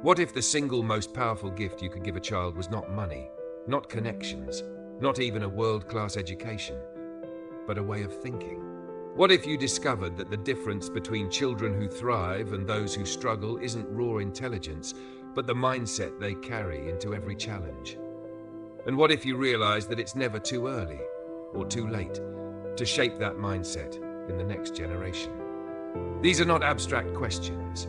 What if the single most powerful gift you could give a child was not money, not connections, not even a world-class education, but a way of thinking? What if you discovered that the difference between children who thrive and those who struggle isn't raw intelligence, but the mindset they carry into every challenge? And what if you realized that it's never too early or too late to shape that mindset in the next generation? These are not abstract questions.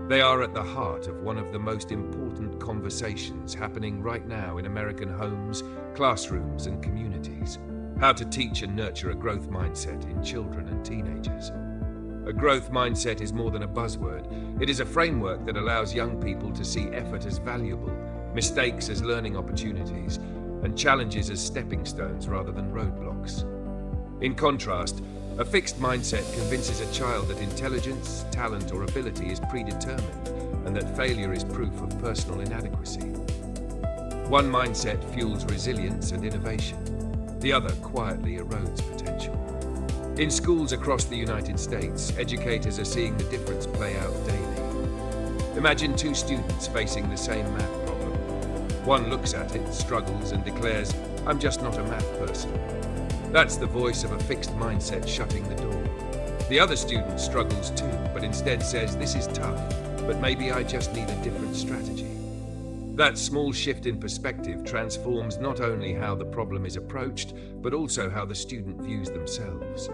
They are at the heart of one of the most important conversations happening right now in American homes, classrooms, and communities. How to teach and nurture a growth mindset in children and teenagers. A growth mindset is more than a buzzword. It is a framework that allows young people to see effort as valuable, mistakes as learning opportunities, and challenges as stepping stones rather than roadblocks. In contrast, a fixed mindset convinces a child that intelligence, talent, or ability is predetermined and that failure is proof of personal inadequacy. One mindset fuels resilience and innovation. The other quietly erodes potential. In schools across the United States, educators are seeing the difference play out daily. Imagine two students facing the same math problem. One looks at it, struggles, and declares, "I'm just not a math person." That's the voice of a fixed mindset shutting the door. The other student struggles too, but instead says, "This is tough, but maybe I just need a different strategy." That small shift in perspective transforms not only how the problem is approached, but also how the student views themselves.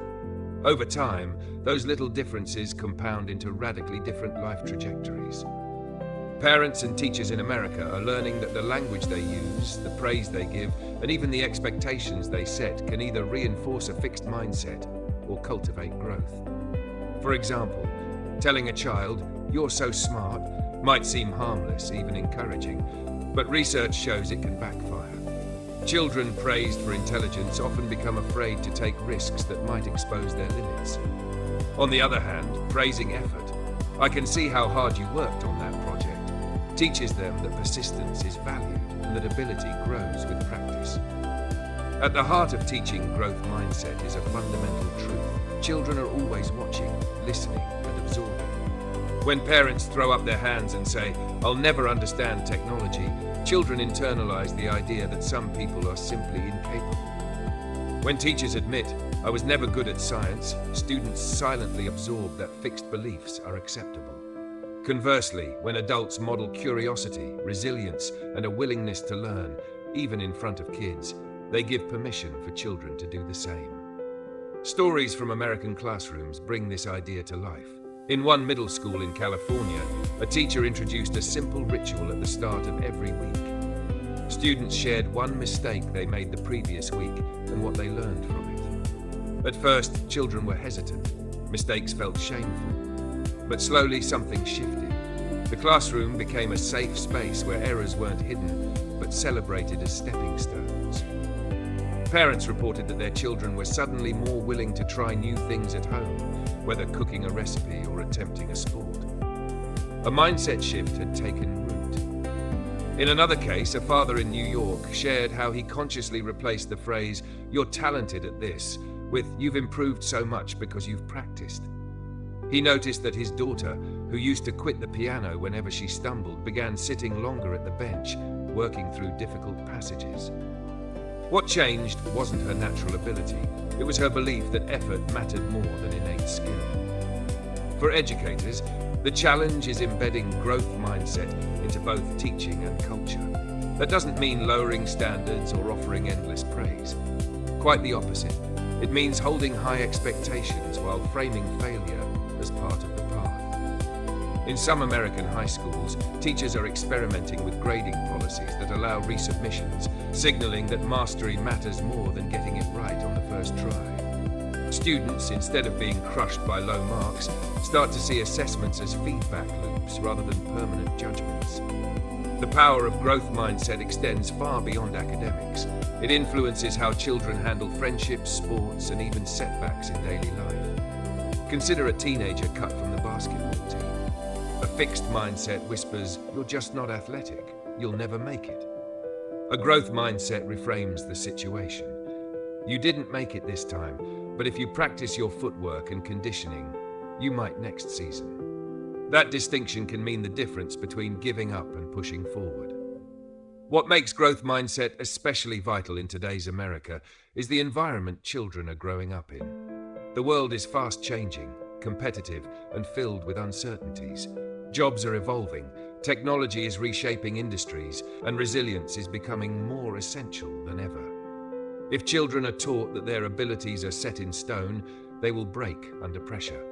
Over time, those little differences compound into radically different life trajectories. Parents and teachers in America are learning that the language they use, the praise they give, and even the expectations they set can either reinforce a fixed mindset or cultivate growth. For example, telling a child, "You're so smart," might seem harmless, even encouraging, but research shows it can backfire. Children praised for intelligence often become afraid to take risks that might expose their limits. On the other hand, praising effort, "I can see how hard you worked on that project," teaches them that persistence is valued and that ability grows with practice. At the heart of teaching growth mindset is a fundamental truth. Children are always watching, listening, and absorbing. When parents throw up their hands and say, "I'll never understand technology," children internalize the idea that some people are simply incapable. When teachers admit, "I was never good at science," students silently absorb that fixed beliefs are acceptable. Conversely, when adults model curiosity, resilience, and a willingness to learn, even in front of kids, they give permission for children to do the same. Stories from American classrooms bring this idea to life. In one middle school in California, a teacher introduced a simple ritual at the start of every week. Students shared one mistake they made the previous week and what they learned from it. At first, children were hesitant. Mistakes felt shameful. But slowly something shifted. The classroom became a safe space where errors weren't hidden, but celebrated as stepping stones. Parents reported that their children were suddenly more willing to try new things at home, whether cooking a recipe or attempting a sport. A mindset shift had taken root. In another case, a father in New York shared how he consciously replaced the phrase, "You're talented at this," with, "You've improved so much because you've practiced." He noticed that his daughter, who used to quit the piano whenever she stumbled, began sitting longer at the bench, working through difficult passages. What changed wasn't her natural ability. It was her belief that effort mattered more than innate skill. For educators, the challenge is embedding growth mindset into both teaching and culture. That doesn't mean lowering standards or offering endless praise. Quite the opposite. It means holding high expectations while framing failure as part of the path. In some American high schools, teachers are experimenting with grading policies that allow resubmissions, signaling that mastery matters more than getting it right on the first try. Students, instead of being crushed by low marks, start to see assessments as feedback loops rather than permanent judgments. The power of growth mindset extends far beyond academics. It influences how children handle friendships, sports, and even setbacks in daily life. Consider a teenager cut from the basketball team. A fixed mindset whispers, "You're just not athletic. You'll never make it." A growth mindset reframes the situation. "You didn't make it this time, but if you practice your footwork and conditioning, you might next season." That distinction can mean the difference between giving up and pushing forward. What makes growth mindset especially vital in today's America is the environment children are growing up in. The world is fast changing, competitive, and filled with uncertainties. Jobs are evolving, technology is reshaping industries, and resilience is becoming more essential than ever. If children are taught that their abilities are set in stone, they will break under pressure.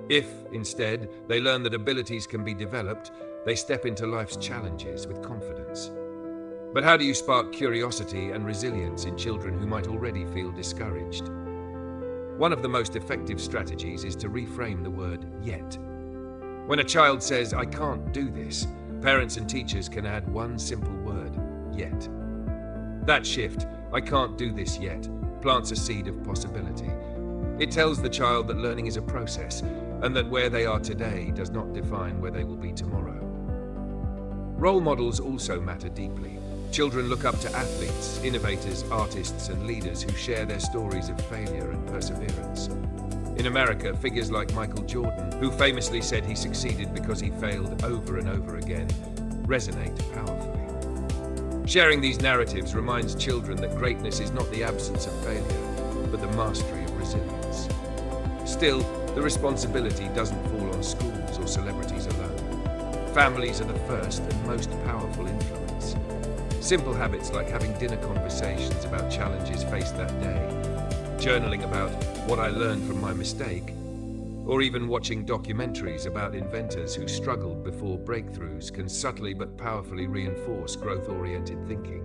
If, instead, they learn that abilities can be developed, they step into life's challenges with confidence. But how do you spark curiosity and resilience in children who might already feel discouraged? One of the most effective strategies is to reframe the word "yet." When a child says, "I can't do this," parents and teachers can add one simple word, "yet." That shift, "I can't do this yet," plants a seed of possibility. It tells the child that learning is a process, and that where they are today does not define where they will be tomorrow. Role models also matter deeply. Children look up to athletes, innovators, artists, and leaders who share their stories of failure and perseverance. In America, figures like Michael Jordan, who famously said he succeeded because he failed over and over again, resonate powerfully. Sharing these narratives reminds children that greatness is not the absence of failure, but the mastery of resilience. Still, the responsibility doesn't fall on schools or celebrities alone. Families are the first and most powerful influence. Simple habits like having dinner conversations about challenges faced that day, journaling about what I learned from my mistake, or even watching documentaries about inventors who struggled before breakthroughs can subtly but powerfully reinforce growth-oriented thinking.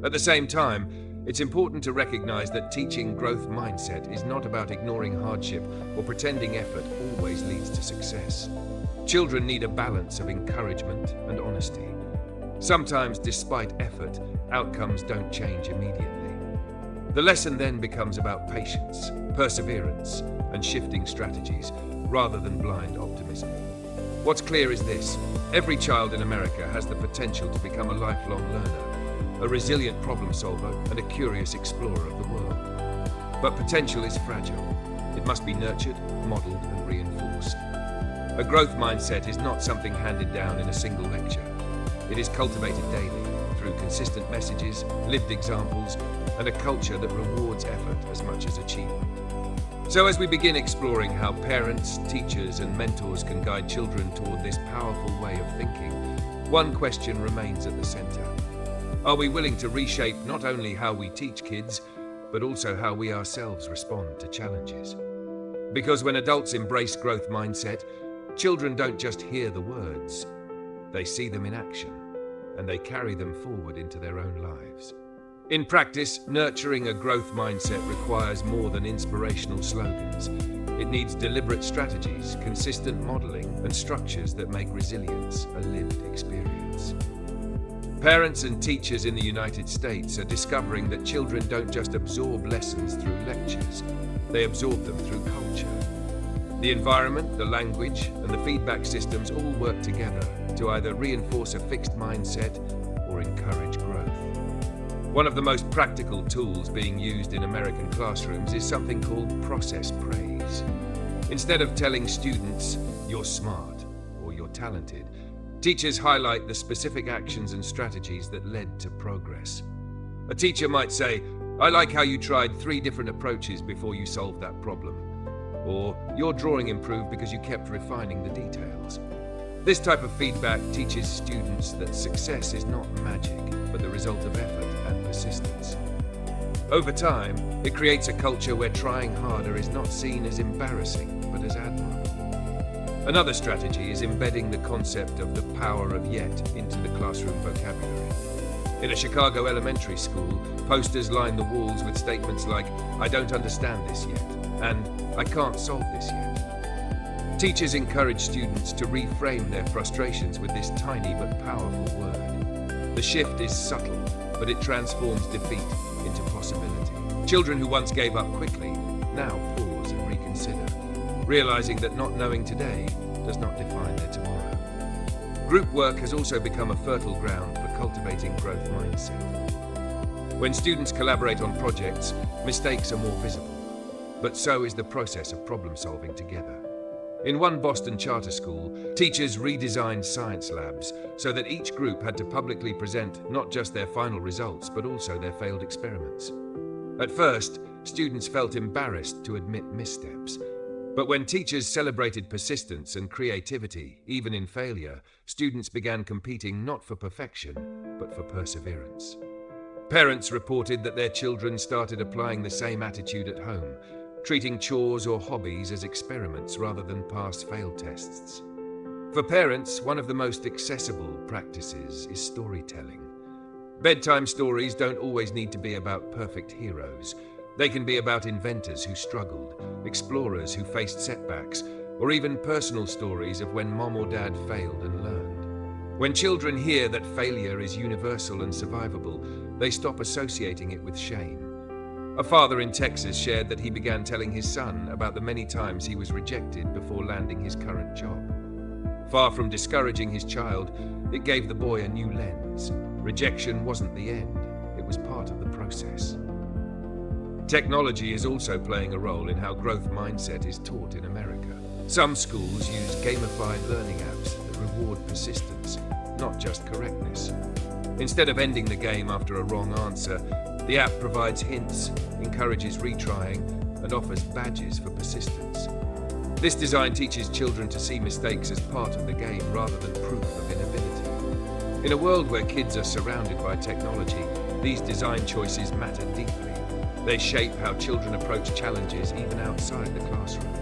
At the same time, it's important to recognize that teaching growth mindset is not about ignoring hardship or pretending effort always leads to success. Children need a balance of encouragement and honesty. Sometimes, despite effort, outcomes don't change immediately. The lesson then becomes about patience, perseverance, and shifting strategies, rather than blind optimism. What's clear is this: every child in America has the potential to become a lifelong learner, a resilient problem solver, and a curious explorer of the world. But potential is fragile. It must be nurtured, modeled, and reinforced. A growth mindset is not something handed down in a single lecture. It is cultivated daily through consistent messages, lived examples, and a culture that rewards effort as much as achievement. So as we begin exploring how parents, teachers, and mentors can guide children toward this powerful way of thinking, one question remains at the center. Are we willing to reshape not only how we teach kids, but also how we ourselves respond to challenges? Because when adults embrace growth mindset, children don't just hear the words, they see them in action, and they carry them forward into their own lives. In practice, nurturing a growth mindset requires more than inspirational slogans. It needs deliberate strategies, consistent modeling, and structures that make resilience a lived experience. Parents and teachers in the United States are discovering that children don't just absorb lessons through lectures, they absorb them through culture. The environment, the language, and the feedback systems all work together to either reinforce a fixed mindset or encourage growth. One of the most practical tools being used in American classrooms is something called process praise. Instead of telling students, "You're smart" or "You're talented," teachers highlight the specific actions and strategies that led to progress. A teacher might say, "I like how you tried 3 different approaches before you solved that problem." Or, "Your drawing improved because you kept refining the details." This type of feedback teaches students that success is not magic, but the result of effort and persistence. Over time, it creates a culture where trying harder is not seen as embarrassing, but as admirable. Another strategy is embedding the concept of the power of yet into the classroom vocabulary. In a Chicago elementary school, posters line the walls with statements like, "I don't understand this yet," and "I can't solve this yet." Teachers encourage students to reframe their frustrations with this tiny but powerful word. The shift is subtle, but it transforms defeat into possibility. Children who once gave up quickly now pause and reconsider, realizing that not knowing today does not define their tomorrow. Group work has also become a fertile ground for cultivating growth mindset. When students collaborate on projects, mistakes are more visible, but so is the process of problem solving together. In one Boston charter school, teachers redesigned science labs so that each group had to publicly present not just their final results, but also their failed experiments. At first, students felt embarrassed to admit missteps. But when teachers celebrated persistence and creativity, even in failure, students began competing not for perfection, but for perseverance. Parents reported that their children started applying the same attitude at home, treating chores or hobbies as experiments rather than pass-fail tests. For parents, one of the most accessible practices is storytelling. Bedtime stories don't always need to be about perfect heroes. They can be about inventors who struggled, explorers who faced setbacks, or even personal stories of when mom or dad failed and learned. When children hear that failure is universal and survivable, they stop associating it with shame. A father in Texas shared that he began telling his son about the many times he was rejected before landing his current job. Far from discouraging his child, it gave the boy a new lens. Rejection wasn't the end, it was part of the process. Technology is also playing a role in how growth mindset is taught in America. Some schools use gamified learning apps that reward persistence, not just correctness. Instead of ending the game after a wrong answer, the app provides hints, encourages retrying, and offers badges for persistence. This design teaches children to see mistakes as part of the game rather than proof of inability. In a world where kids are surrounded by technology, these design choices matter deeply. They shape how children approach challenges even outside the classroom.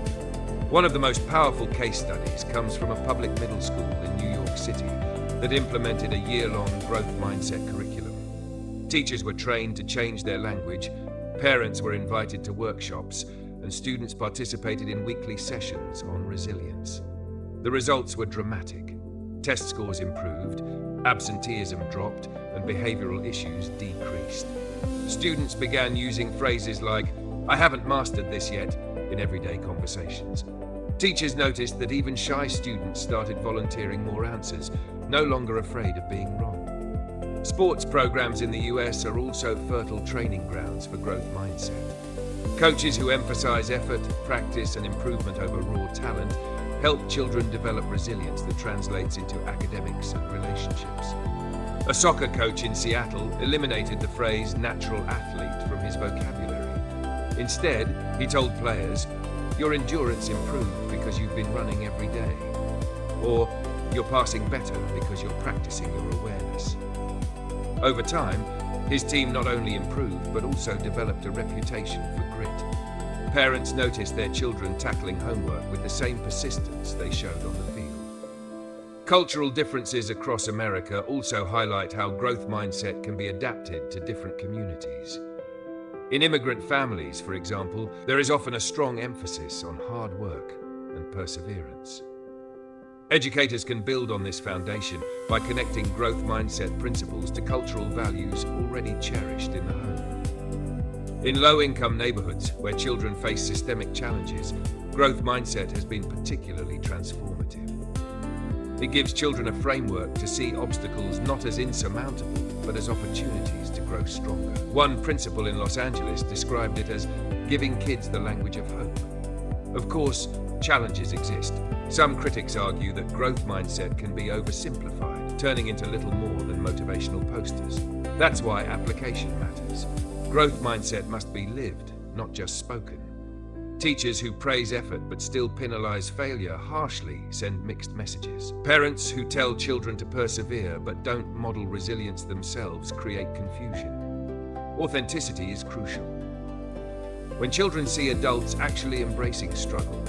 One of the most powerful case studies comes from a public middle school in New York City that implemented a year-long growth mindset curriculum. Teachers were trained to change their language, parents were invited to workshops, and students participated in weekly sessions on resilience. The results were dramatic. Test scores improved, absenteeism dropped, and behavioral issues decreased. Students began using phrases like, "I haven't mastered this yet," in everyday conversations. Teachers noticed that even shy students started volunteering more answers, no longer afraid of being wrong. Sports programs in the US are also fertile training grounds for growth mindset. Coaches who emphasize effort, practice, and improvement over raw talent help children develop resilience that translates into academics and relationships. A soccer coach in Seattle eliminated the phrase "natural athlete" from his vocabulary. Instead, he told players, "Your endurance improved because you've been running every day," or "You're passing better because you're practicing your awareness." Over time, his team not only improved but also developed a reputation for grit. Parents noticed their children tackling homework with the same persistence they showed on the field. Cultural differences across America also highlight how growth mindset can be adapted to different communities. In immigrant families, for example, there is often a strong emphasis on hard work and perseverance. Educators can build on this foundation by connecting growth mindset principles to cultural values already cherished in the home. In low-income neighborhoods where children face systemic challenges, growth mindset has been particularly transformative. It gives children a framework to see obstacles not as insurmountable, but as opportunities to grow stronger. One principal in Los Angeles described it as giving kids the language of hope. Of course, challenges exist. Some critics argue that growth mindset can be oversimplified, turning into little more than motivational posters. That's why application matters. Growth mindset must be lived, not just spoken. Teachers who praise effort but still penalize failure harshly send mixed messages. Parents who tell children to persevere but don't model resilience themselves create confusion. Authenticity is crucial. When children see adults actually embracing struggle,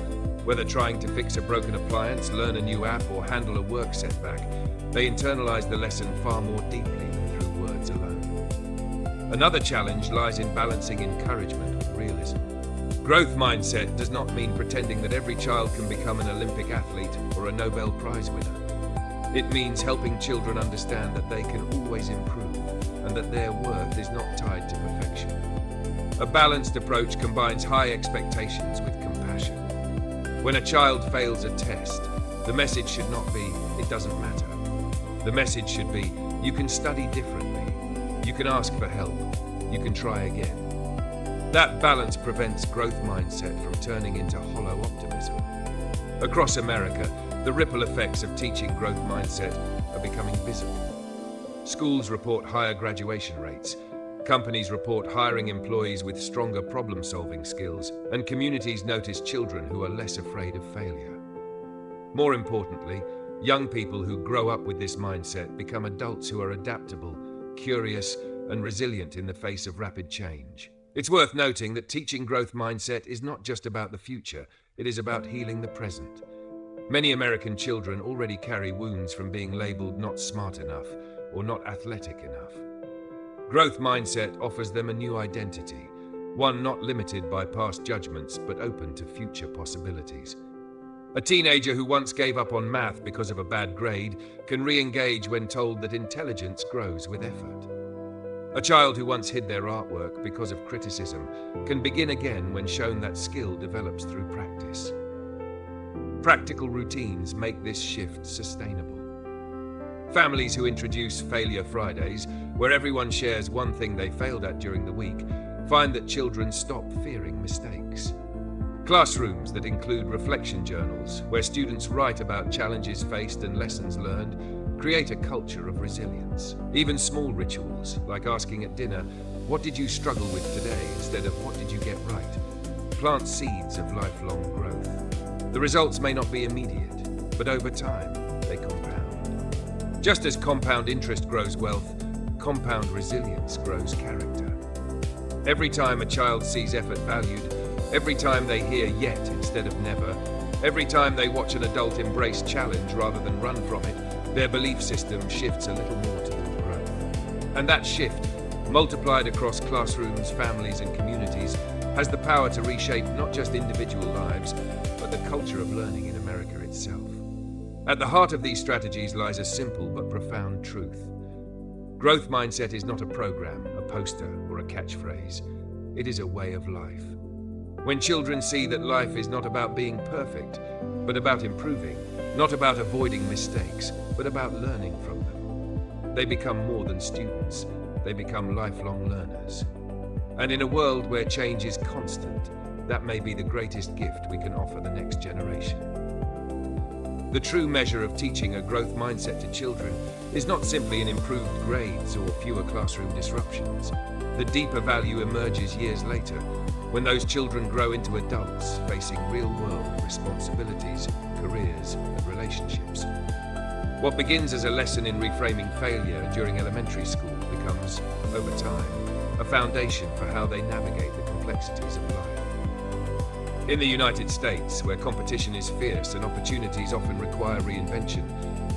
whether trying to fix a broken appliance, learn a new app, or handle a work setback, they internalize the lesson far more deeply than through words alone. Another challenge lies in balancing encouragement with realism. Growth mindset does not mean pretending that every child can become an Olympic athlete or a Nobel Prize winner. It means helping children understand that they can always improve and that their worth is not tied to perfection. A balanced approach combines high expectations with compassion. When a child fails a test, the message should not be, "It doesn't matter." The message should be, "You can study differently. You can ask for help. You can try again." That balance prevents growth mindset from turning into hollow optimism. Across America, the ripple effects of teaching growth mindset are becoming visible. Schools report higher graduation rates, companies report hiring employees with stronger problem-solving skills, and communities notice children who are less afraid of failure. More importantly, young people who grow up with this mindset become adults who are adaptable, curious, and resilient in the face of rapid change. It's worth noting that teaching growth mindset is not just about the future, it is about healing the present. Many American children already carry wounds from being labeled not smart enough or not athletic enough. Growth mindset offers them a new identity, one not limited by past judgments but open to future possibilities. A teenager who once gave up on math because of a bad grade can re-engage when told that intelligence grows with effort. A child who once hid their artwork because of criticism can begin again when shown that skill develops through practice. Practical routines make this shift sustainable. Families who introduce Failure Fridays, where everyone shares one thing they failed at during the week, find that children stop fearing mistakes. Classrooms that include reflection journals, where students write about challenges faced and lessons learned, create a culture of resilience. Even small rituals, like asking at dinner, "What did you struggle with today?" instead of "What did you get right?" plant seeds of lifelong growth. The results may not be immediate, but over time, they compound. Just as compound interest grows wealth, compound resilience grows character. Every time a child sees effort valued, every time they hear yet instead of never, every time they watch an adult embrace challenge rather than run from it, their belief system shifts a little more toward growth. And that shift, multiplied across classrooms, families, and communities, has the power to reshape not just individual lives, but the culture of learning in America itself. At the heart of these strategies lies a simple but profound truth. Growth mindset is not a program, a poster, or a catchphrase. It is a way of life. When children see that life is not about being perfect, but about improving, not about avoiding mistakes, but about learning from them, they become more than students. They become lifelong learners. And in a world where change is constant, that may be the greatest gift we can offer the next generation. The true measure of teaching a growth mindset to children is not simply in improved grades or fewer classroom disruptions. The deeper value emerges years later, when those children grow into adults facing real-world responsibilities, careers, and relationships. What begins as a lesson in reframing failure during elementary school becomes, over time, a foundation for how they navigate the complexities of life. In the United States, where competition is fierce and opportunities often require reinvention,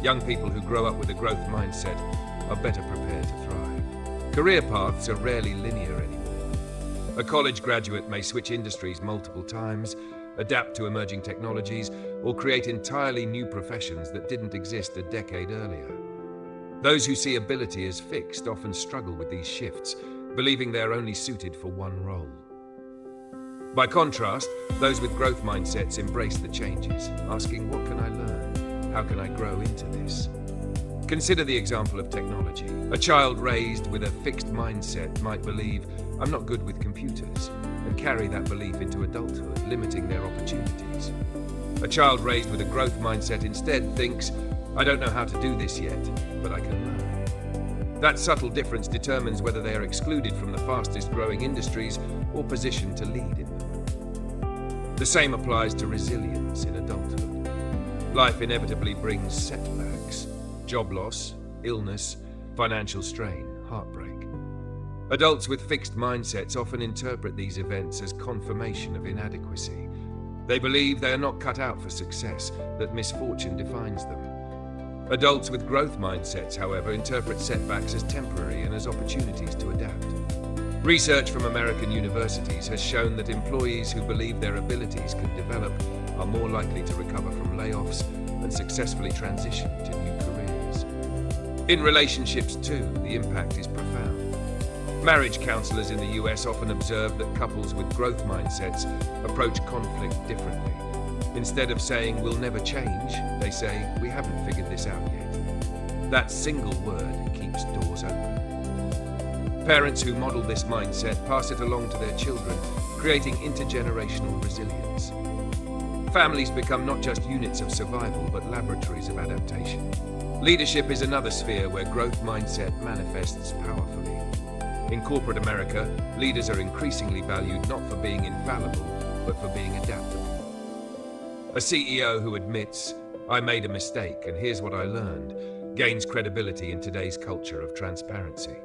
young people who grow up with a growth mindset are better prepared to thrive. Career paths are rarely linear anymore. A college graduate may switch industries multiple times, adapt to emerging technologies, or create entirely new professions that didn't exist a decade earlier. Those who see ability as fixed often struggle with these shifts, believing they are only suited for one role. By contrast, those with growth mindsets embrace the changes, asking, "What can I learn? How can I grow into this?" Consider the example of technology. A child raised with a fixed mindset might believe, "I'm not good with computers," and carry that belief into adulthood, limiting their opportunities. A child raised with a growth mindset instead thinks, "I don't know how to do this yet, but I can learn." That subtle difference determines whether they are excluded from the fastest growing industries or positioned to lead in them. The same applies to resilience in adulthood. Life inevitably brings setbacks, job loss, illness, financial strain, heartbreak. Adults with fixed mindsets often interpret these events as confirmation of inadequacy. They believe they are not cut out for success, that misfortune defines them. Adults with growth mindsets, however, interpret setbacks as temporary and as opportunities to adapt. Research from American universities has shown that employees who believe their abilities can develop are more likely to recover from layoffs and successfully transition to new careers. In relationships too, the impact is profound. Marriage counselors in the US often observe that couples with growth mindsets approach conflict differently. Instead of saying, "We'll never change," they say, "We haven't figured this out yet." That single word keeps doors open. Parents who model this mindset pass it along to their children, creating intergenerational resilience. Families become not just units of survival, but laboratories of adaptation. Leadership is another sphere where growth mindset manifests powerfully. In corporate America, leaders are increasingly valued not for being infallible, but for being adaptable. A CEO who admits, "I made a mistake and here's what I learned," gains credibility in today's culture of transparency.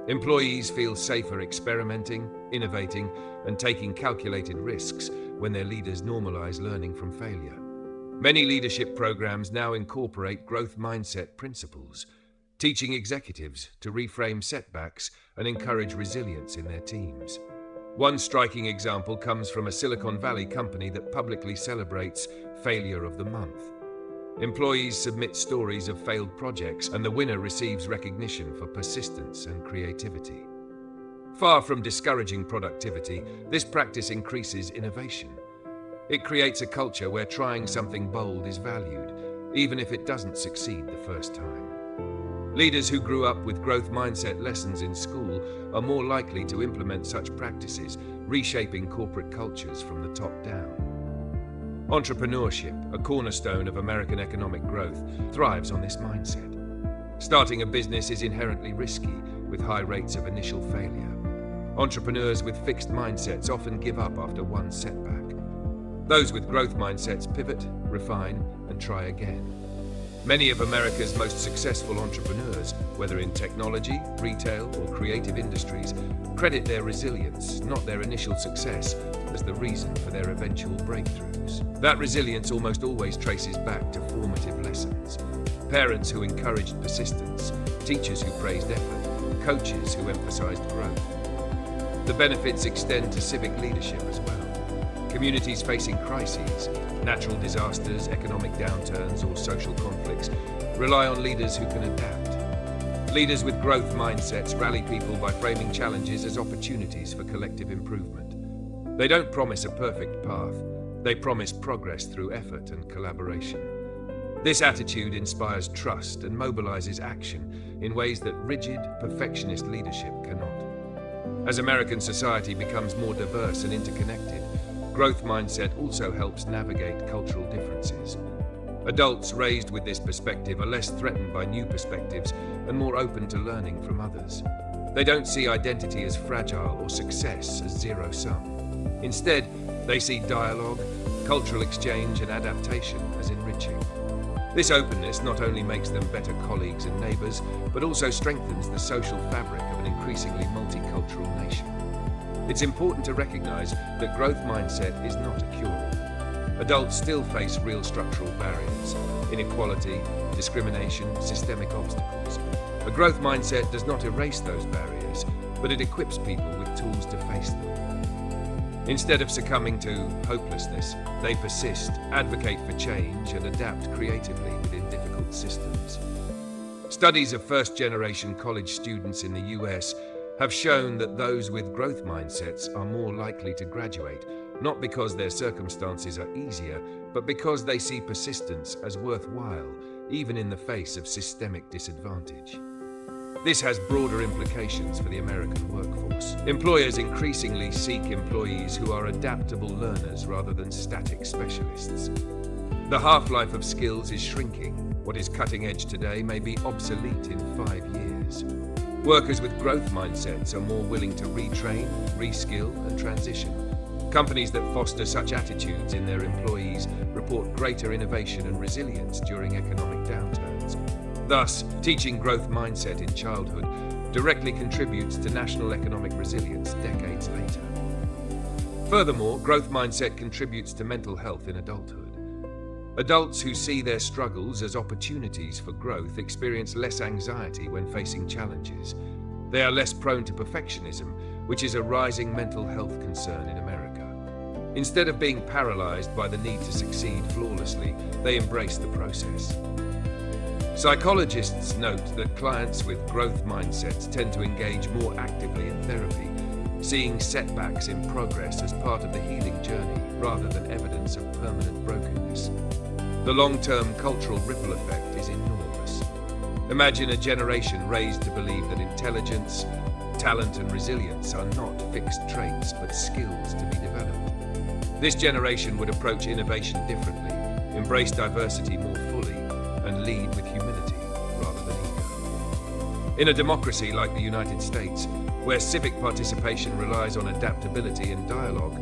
Employees feel safer experimenting, innovating, and taking calculated risks when their leaders normalize learning from failure. Many leadership programs now incorporate growth mindset principles, teaching executives to reframe setbacks and encourage resilience in their teams. One striking example comes from a Silicon Valley company that publicly celebrates Failure of the Month. Employees submit stories of failed projects, and the winner receives recognition for persistence and creativity. Far from discouraging productivity, this practice increases innovation. It creates a culture where trying something bold is valued, even if it doesn't succeed the first time. Leaders who grew up with growth mindset lessons in school are more likely to implement such practices, reshaping corporate cultures from the top down. Entrepreneurship, a cornerstone of American economic growth, thrives on this mindset. Starting a business is inherently risky, with high rates of initial failure. Entrepreneurs with fixed mindsets often give up after one setback. Those with growth mindsets pivot, refine, and try again. Many of America's most successful entrepreneurs, whether in technology, retail, or creative industries, credit their resilience, not their initial success, as the reason for their eventual breakthroughs. That resilience almost always traces back to formative lessons. Parents who encouraged persistence, teachers who praised effort, coaches who emphasized growth. The benefits extend to civic leadership as well. Communities facing crises, natural disasters, economic downturns, or social conflicts rely on leaders who can adapt. Leaders with growth mindsets rally people by framing challenges as opportunities for collective improvement. They don't promise a perfect path, they promise progress through effort and collaboration. This attitude inspires trust and mobilizes action in ways that rigid, perfectionist leadership cannot. As American society becomes more diverse and interconnected, growth mindset also helps navigate cultural differences. Adults raised with this perspective are less threatened by new perspectives and more open to learning from others. They don't see identity as fragile or success as zero-sum. Instead, they see dialogue, cultural exchange, and adaptation as enriching. This openness not only makes them better colleagues and neighbors, but also strengthens the social fabric of an increasingly multicultural nation. It's important to recognize that growth mindset is not a cure-all. Adults still face real structural barriers, inequality, discrimination, systemic obstacles. A growth mindset does not erase those barriers, but it equips people with tools to face them. Instead of succumbing to hopelessness, they persist, advocate for change, and adapt creatively within difficult systems. Studies of first-generation college students in the US have shown that those with growth mindsets are more likely to graduate, not because their circumstances are easier, but because they see persistence as worthwhile, even in the face of systemic disadvantage. This has broader implications for the American workforce. Employers increasingly seek employees who are adaptable learners rather than static specialists. The half-life of skills is shrinking. What is cutting edge today may be obsolete in 5 years. Workers with growth mindsets are more willing to retrain, reskill, and transition. Companies that foster such attitudes in their employees report greater innovation and resilience during economic downturns. Thus, teaching growth mindset in childhood directly contributes to national economic resilience decades later. Furthermore, growth mindset contributes to mental health in adulthood. Adults who see their struggles as opportunities for growth experience less anxiety when facing challenges. They are less prone to perfectionism, which is a rising mental health concern in America. Instead of being paralyzed by the need to succeed flawlessly, they embrace the process. Psychologists note that clients with growth mindsets tend to engage more actively in therapy, seeing setbacks in progress as part of the healing journey rather than evidence of permanent brokenness. The long-term cultural ripple effect is enormous. Imagine a generation raised to believe that intelligence, talent, and resilience are not fixed traits but skills to be developed. This generation would approach innovation differently, embrace diversity more fully, and lead with humility rather than ego. In a democracy like the United States, where civic participation relies on adaptability and dialogue,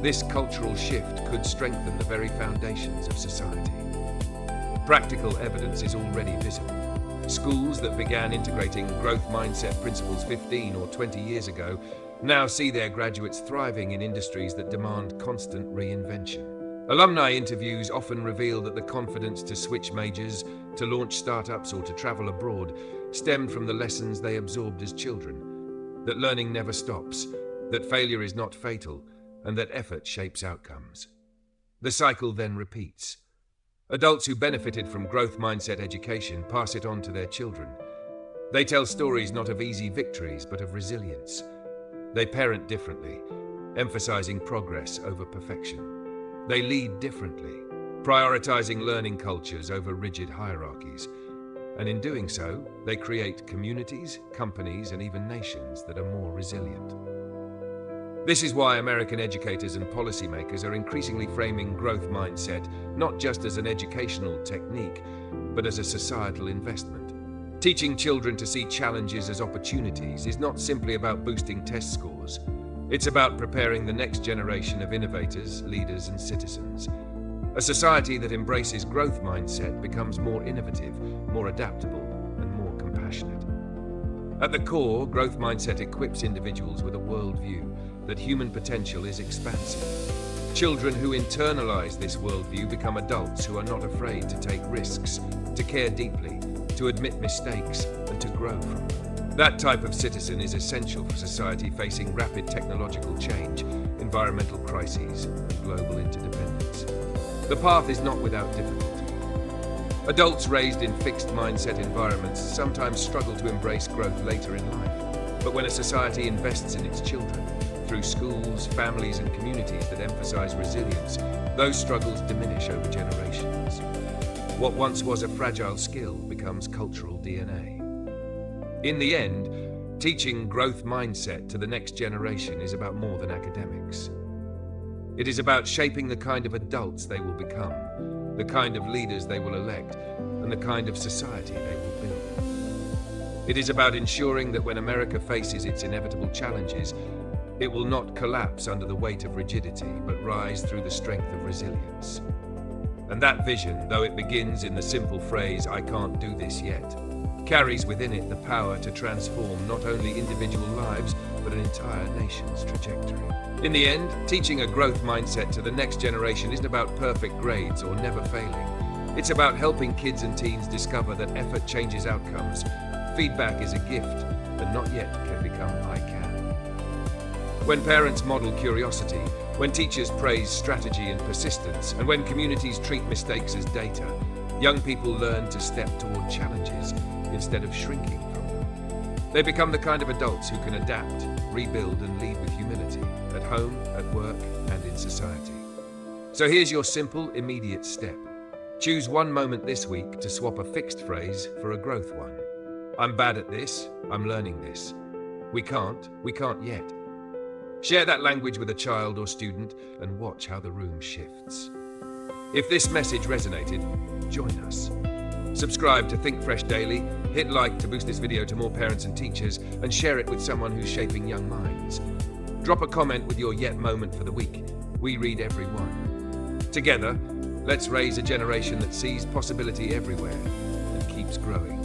this cultural shift could strengthen the very foundations of society. Practical evidence is already visible. Schools that began integrating growth mindset principles 15 or 20 years ago now see their graduates thriving in industries that demand constant reinvention. Alumni interviews often reveal that the confidence to switch majors, to launch startups, or to travel abroad stemmed from the lessons they absorbed as children. That learning never stops, that failure is not fatal, and that effort shapes outcomes. The cycle then repeats. Adults who benefited from growth mindset education pass it on to their children. They tell stories not of easy victories, but of resilience. They parent differently, emphasizing progress over perfection. They lead differently, prioritizing learning cultures over rigid hierarchies. And in doing so, they create communities, companies, and even nations that are more resilient. This is why American educators and policymakers are increasingly framing growth mindset not just as an educational technique, but as a societal investment. Teaching children to see challenges as opportunities is not simply about boosting test scores. It's about preparing the next generation of innovators, leaders, and citizens. A society that embraces growth mindset becomes more innovative, more adaptable, and more compassionate. At the core, growth mindset equips individuals with a worldview that human potential is expansive. Children who internalize this worldview become adults who are not afraid to take risks, to care deeply, to admit mistakes, and to grow from them. That type of citizen is essential for society facing rapid technological change, environmental crises, and global interdependence. The path is not without difficulty. Adults raised in fixed mindset environments sometimes struggle to embrace growth later in life. But when a society invests in its children, through schools, families, and communities that emphasize resilience, those struggles diminish over generations. What once was a fragile skill becomes cultural DNA. In the end, teaching growth mindset to the next generation is about more than academics. It is about shaping the kind of adults they will become, the kind of leaders they will elect, and the kind of society they will build. It is about ensuring that when America faces its inevitable challenges, it will not collapse under the weight of rigidity, but rise through the strength of resilience. And that vision, though it begins in the simple phrase, "I can't do this yet," carries within it the power to transform not only individual lives, but an entire nation's trajectory. In the end, teaching a growth mindset to the next generation isn't about perfect grades or never failing. It's about helping kids and teens discover that effort changes outcomes, feedback is a gift, and not yet can become "I can." When parents model curiosity, when teachers praise strategy and persistence, and when communities treat mistakes as data, young people learn to step toward challenges instead of shrinking from them. They become the kind of adults who can adapt, rebuild, and lead with humility, at home, at work, and in society. So here's your simple, immediate step. Choose one moment this week to swap a fixed phrase for a growth one. I'm bad at this, I'm learning this. We can't yet. Share that language with a child or student and watch how the room shifts. If this message resonated, join us. Subscribe to Think Fresh Daily, hit like to boost this video to more parents and teachers, and share it with someone who's shaping young minds. Drop a comment with your yet moment for the week. We read every one. Together, let's raise a generation that sees possibility everywhere and keeps growing.